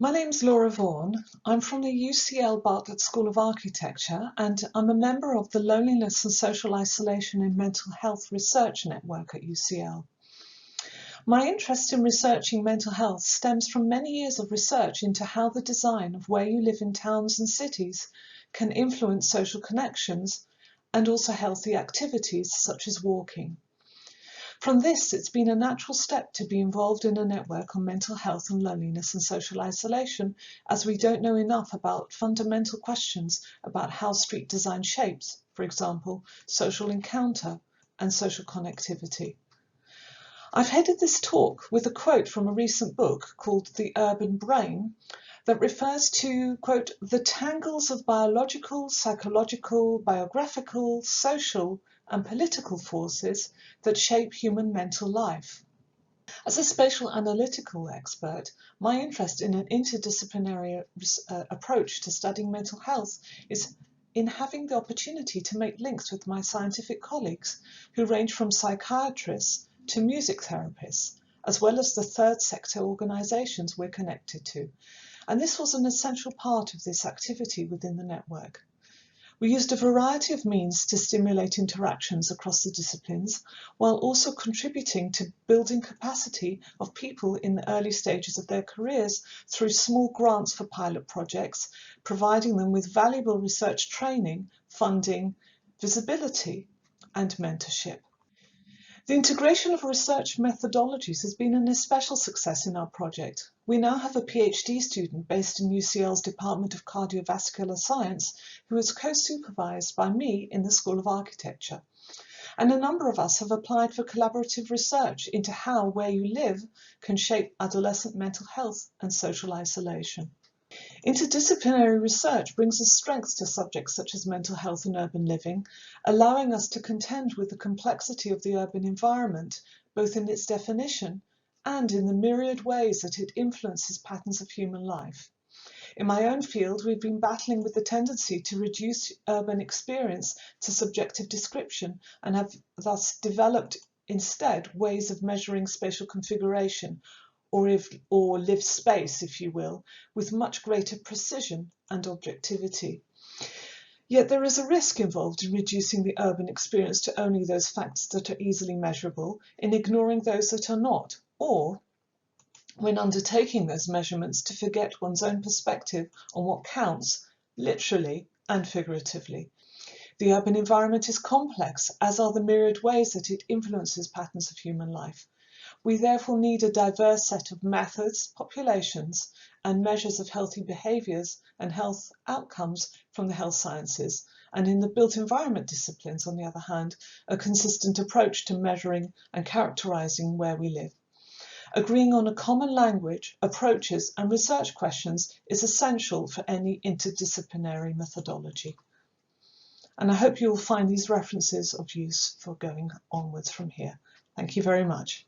My name's Laura Vaughan. I'm from the UCL Bartlett School of Architecture, and I'm a member of the Loneliness and Social Isolation in Mental Health Research Network at UCL. My interest in researching mental health stems from many years of research into how the design of where you live in towns and cities can influence social connections and also healthy activities such as walking. From this, it's been a natural step to be involved in a network on mental health and loneliness and social isolation, as we don't know enough about fundamental questions about how street design shapes, for example, social encounter and social connectivity. I've headed this talk with a quote from a recent book called The Urban Brain that refers to, quote, the tangles of biological, psychological, biographical, social and political forces that shape human mental life. As a spatial analytical expert, my interest in an interdisciplinary approach to studying mental health is in having the opportunity to make links with my scientific colleagues who range from psychiatrists to music therapists, as well as the third sector organisations we're connected to. And this was an essential part of this activity within the network. We used a variety of means to stimulate interactions across the disciplines, while also contributing to building capacity of people in the early stages of their careers through small grants for pilot projects, providing them with valuable research training, funding, visibility, and mentorship. The integration of research methodologies has been an especial success in our project. We now have a PhD student based in UCL's Department of Cardiovascular Science who is co-supervised by me in the School of Architecture. And a number of us have applied for collaborative research into how where you live can shape adolescent mental health and social isolation. Interdisciplinary research brings us strengths to subjects such as mental health and urban living, allowing us to contend with the complexity of the urban environment, both in its definition and in the myriad ways that it influences patterns of human life. In my own field, we've been battling with the tendency to reduce urban experience to subjective description and have thus developed instead ways of measuring spatial configuration, or lived space, if you will, with much greater precision and objectivity. Yet there is a risk involved in reducing the urban experience to only those facts that are easily measurable, in ignoring those that are not, or when undertaking those measurements to forget one's own perspective on what counts, literally and figuratively. The urban environment is complex, as are the myriad ways that it influences patterns of human life. We therefore need a diverse set of methods, populations, and measures of healthy behaviours and health outcomes from the health sciences, and in the built environment disciplines, on the other hand, a consistent approach to measuring and characterising where we live. Agreeing on a common language, approaches, and research questions is essential for any interdisciplinary methodology. And I hope you will find these references of use for going onwards from here. Thank you very much.